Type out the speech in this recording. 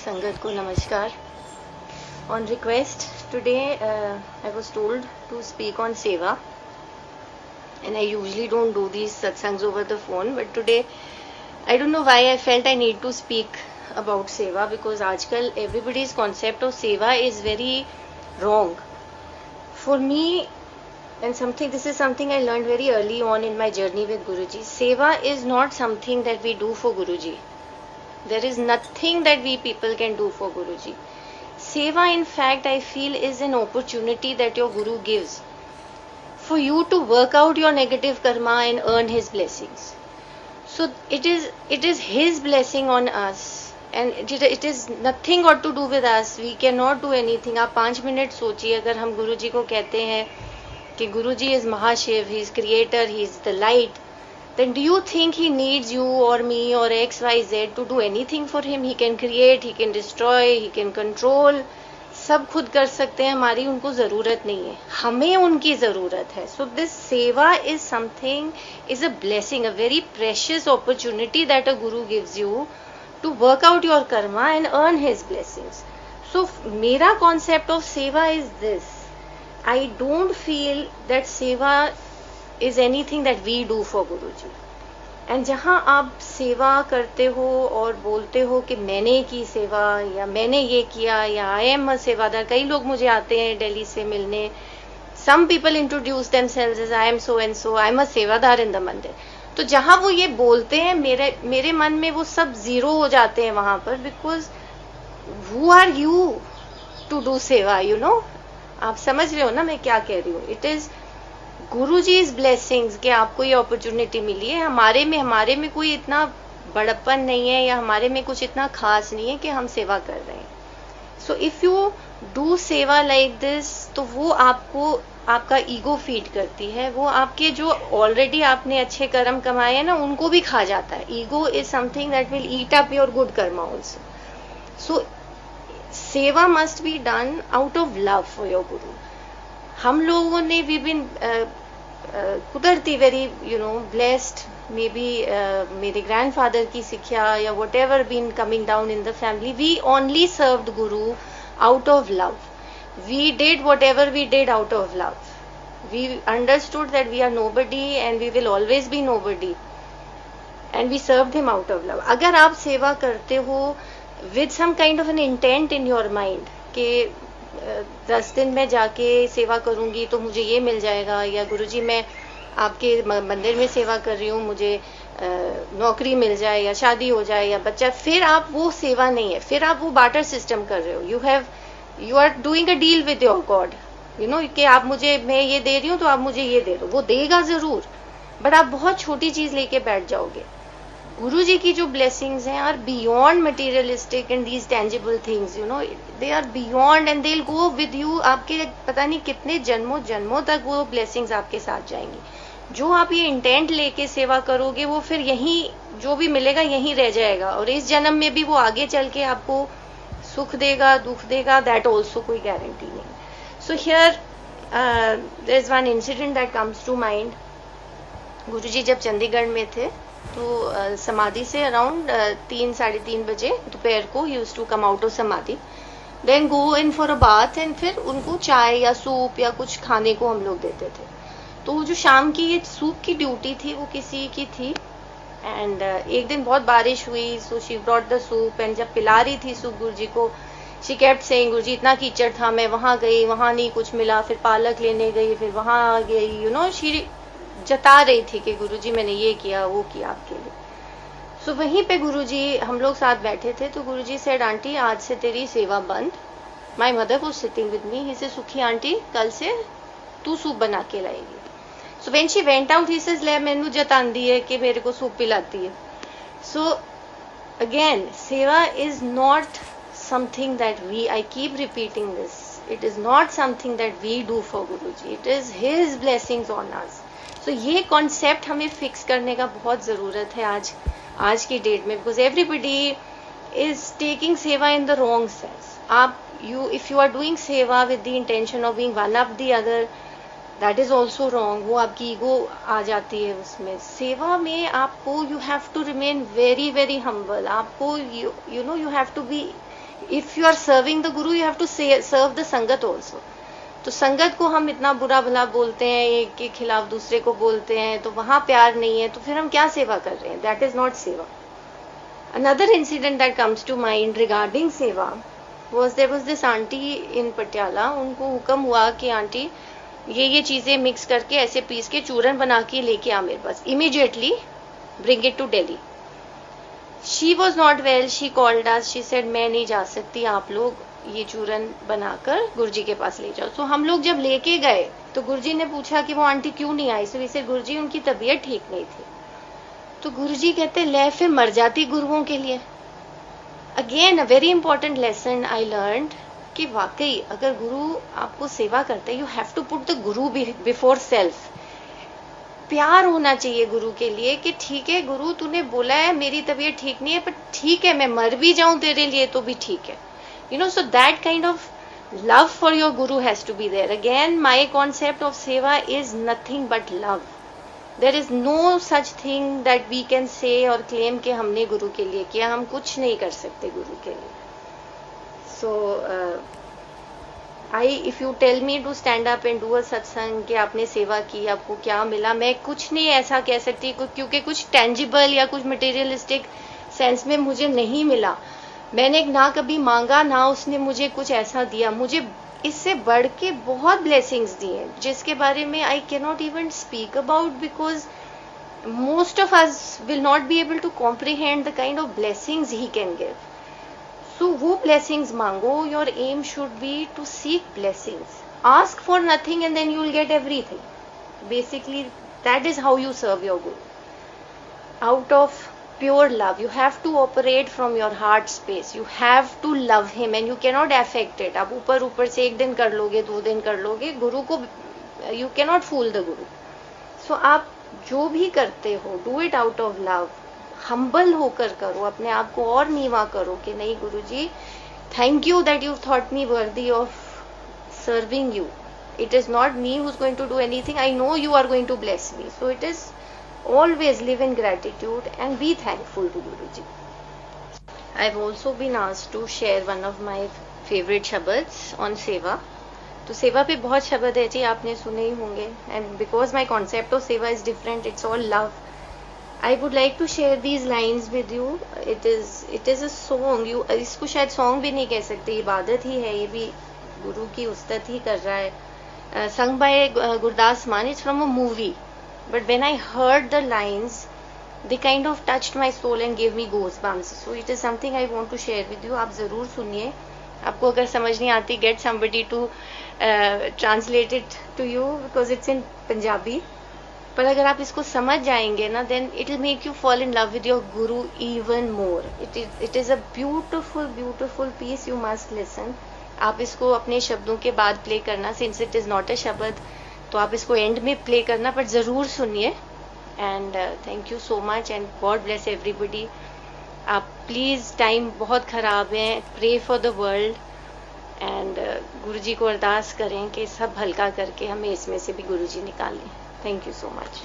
संगत को नमस्कार. On request today I was told to speak on seva, and I usually don't do these satsangs over the phone, but today I don't know why I felt I need to speak about seva, because आजकल everybody's concept of seva is very wrong. For me, and this is something I learned very early on in my journey with Guruji. Seva is not something that we do for Guruji. There is nothing that we people can do for Guruji. Seva, in fact, I feel is an opportunity that your Guru gives for you to work out your negative karma and earn his blessings. So it is his blessing on us, and it is nothing got to do with us. We cannot do anything. आप 5 minute सोचिए, अगर हम गुरुजी को कहते हैं कि गुरुजी is Mahashiv, he is creator, he is the light, then do you think he needs you or me or XYZ to do anything for him? He can create, he can destroy, he can control. सब खुद कर सकते हैं, हमारी उनको जरूरत नहीं है, हमें उनकी जरूरत है. So this seva is something, is a blessing, a very precious opportunity that a guru gives you to work out your karma and earn his blessings. So मेरा concept of seva is this. I don't feel that seva is anything that we do for Guruji. And जहाँ आप सेवा करते हो और बोलते हो कि मैंने की सेवा या मैंने ये किया या आई एम अ सेवादार, कई लोग मुझे आते हैं दिल्ली से मिलने. Some people introduce themselves as I am so and so, I am a सेवादार in the मंदिर. तो जहाँ वो ये बोलते हैं, मेरे मन में वो सब जीरो हो जाते हैं वहां पर, because who are you to do सेवा, you know? आप समझ रहे हो ना मैं क्या कह रही हूँ? It is गुरुजी's blessings कि आपको ये अपॉर्चुनिटी मिली है. हमारे में कोई इतना बड़प्पन नहीं है या हमारे में कुछ इतना खास नहीं है कि हम सेवा कर रहे हैं. सो इफ यू डू सेवा लाइक दिस, तो वो आपको आपका ईगो फीड करती है, वो आपके जो ऑलरेडी आपने अच्छे कर्म कमाए हैं ना उनको भी खा जाता है. Ego is something that will eat up your good karma also. So seva must be done out of love for your guru. हम लोगों ने वी बिन कुदरती वेरी ब्लेस्ड, मे बी मेरे ग्रैंडफादर की शिक्षा या whatever been coming down in the family, we only served guru out of love. We did whatever we did out of love. We understood that we are nobody and we will always be nobody, and we served him out of love. अगर आप सेवा करते हो with some kind of an intent in your mind कि 10 दिन में जाके सेवा करूंगी तो मुझे ये मिल जाएगा, या गुरुजी मैं आपके मंदिर में सेवा कर रही हूँ, मुझे नौकरी मिल जाए या शादी हो जाए या बच्चा, फिर आप वो सेवा नहीं है, फिर आप वो बार्टर सिस्टम कर रहे हो. You are doing a deal with your God, कि आप मैं ये दे रही हूँ तो आप मुझे ये दे दो. वो देगा जरूर, बट आप बहुत छोटी चीज लेके बैठ जाओगे. गुरुजी की जो ब्लेसिंग्स हैं are beyond materialistic and these tangible things, they are beyond and they will go with you. आपके पता नहीं कितने जन्मों तक वो ब्लेसिंग्स आपके साथ जाएंगी. जो आप ये इंटेंट लेके सेवा करोगे वो फिर यहीं जो भी मिलेगा यहीं रह जाएगा, और इस जन्म में भी वो आगे चल के आपको सुख देगा दुख देगा, दैट ऑल्सो कोई गारंटी नहीं. So here there is one incident that comes to mind. Guruji जब चंडीगढ़ में थे तो समाधि से अराउंड 3-3:30 बजे दोपहर को use to come out of samadhi, then go in for a bath, and फिर उनको चाय या सूप या कुछ खाने को हम लोग देते थे. तो जो शाम की ये सूप की ड्यूटी थी वो किसी की थी, एंड एक दिन बहुत बारिश हुई, so she brought the soup, and जब पिला रही थी सूप गुरुजी को, शी केप्ट सेइंग गुरुजी इतना कीचड़ था, मैं वहां गई, वहां नहीं कुछ मिला, फिर पालक लेने गई, फिर वहां आ गई, शी जता रही थी कि गुरुजी मैंने ये किया वो किया आपके लिए. सो वहीं पे गुरुजी हम लोग साथ बैठे थे, तो गुरुजी सेड, आंटी आज से तेरी सेवा बंद. My mother was sitting with me. He say, Sukhi aunty कल से तू सूप बना के लाएगी. So when she went out he says, ले मैनू जतांदी है कि मेरे को सूप पिलाती है. सो अगेन सेवा is not something that we, I keep repeating this, it is not something that we do for Guruji, it is his blessings on us. तो ये कॉन्सेप्ट हमें फिक्स करने का बहुत ज़रूरत है आज की डेट में, because everybody is taking seva in the wrong sense. If you are doing seva with the intention of being one up the other, that is also wrong. वो आपकी ईगो आ जाती है उसमें. सेवा में आपको you have to remain very very humble. आपको you have to be if you are serving the guru, you have to serve the sangat also. तो संगत को हम इतना बुरा भला बोलते हैं, एक के खिलाफ दूसरे को बोलते हैं, तो वहां प्यार नहीं है, तो फिर हम क्या सेवा कर रहे हैं? That is not seva. Another incident that comes to mind regarding seva was there was this aunty in Patiala. उनको हुक्म हुआ कि आंटी ये चीजें मिक्स करके ऐसे पीस के चूरन बना के लेके आ मेरे पास, immediately bring it to Delhi. She was not well, she called us, she said मैं नहीं जा सकती, आप लोग ये चूरन बनाकर गुरुजी के पास ले जाओ. तो हम लोग जब लेके गए तो गुरुजी ने पूछा कि वो आंटी क्यों नहीं आई. सो इसे गुरुजी उनकी तबीयत ठीक नहीं थी. तो गुरुजी कहते ले फिर मर जाती गुरुओं के लिए. Again a very important lesson I learned कि वाकई अगर गुरु आपको सेवा करते, you have to put the guru before self. प्यार होना चाहिए गुरु के लिए कि ठीक है गुरु तूने बोला है मेरी तबीयत ठीक नहीं है, पर ठीक है मैं मर भी जाऊं तेरे लिए तो भी ठीक है. You know, so that kind of love for your guru has to be there. Again, my concept of seva is nothing but love. There is no such thing that we can say or claim कि हमने गुरु के लिए किया. हम कुछ नहीं कर सकते गुरु के लिए. So, if you tell me to stand up and do a satsang कि आपने सेवा की, आपको क्या मिला, मैं कुछ नहीं ऐसा कह सकती क्योंकि कुछ tangible या कुछ materialistic sense में मुझे नहीं मिला. मैंने ना कभी मांगा, ना उसने मुझे कुछ ऐसा दिया. मुझे इससे बढ़ के बहुत ब्लेसिंग्स दिए जिसके बारे में I can not even speak about, because most of us will not be able to comprehend the kind of blessings he can give. So वो ब्लेसिंग्स मांगो. Your aim should be to seek blessings. Ask for nothing and then you will get everything. Basically that is how you serve your guru. Out of pure love. You have to operate from your heart space. You have to love him and you cannot affect it. आप ऊपर से एक दिन कर लोगे, 2 दिन कर लोगे, गुरु को you cannot fool the guru. So आप जो भी करते हो, do it out of love. humble होकर करो, अपने आप को और नीवा करो कि नहीं गुरुजी, thank you that you thought me worthy of serving you. It is not me who's going to do anything. I know you are going to bless me. So it is always live in gratitude and be thankful to Guruji. I've also been asked to share one of my favorite shabads on seva. तो सेवा पे बहुत शब्द है जी, आपने सुने ही होंगे. And because my concept of seva is different, it's all love. I would like to share these lines with you. It is a song. इसको शायद song भी नहीं कह सकते, इबादत ही है. ये भी गुरु की उस्तत ही कर रहा है. Sung by Gurdas Man. It's from a movie. But when I heard the lines, they kind of touched my soul and gave me goosebumps. So it is something I want to share with you. आप ज़रूर सुनिए. आपको अगर समझ नहीं आती, get somebody to translate it to you because it's in Punjabi. पर अगर आप इसको समझ जाएंगे ना, then it will make you fall in love with your guru even more. It is a beautiful, beautiful piece. You must listen. आप इसको अपने शब्दों के बाद प्ले करना. Since it is not a शब्द, तो आप इसको एंड में प्ले करना, पर ज़रूर सुनिए. And thank you so much and god bless everybody. आप प्लीज़, टाइम बहुत ख़राब है, pray for the world and Guruji को अरदास करें कि सब हल्का करके हमें इसमें से भी गुरुजी निकाल लें. Thank you so much.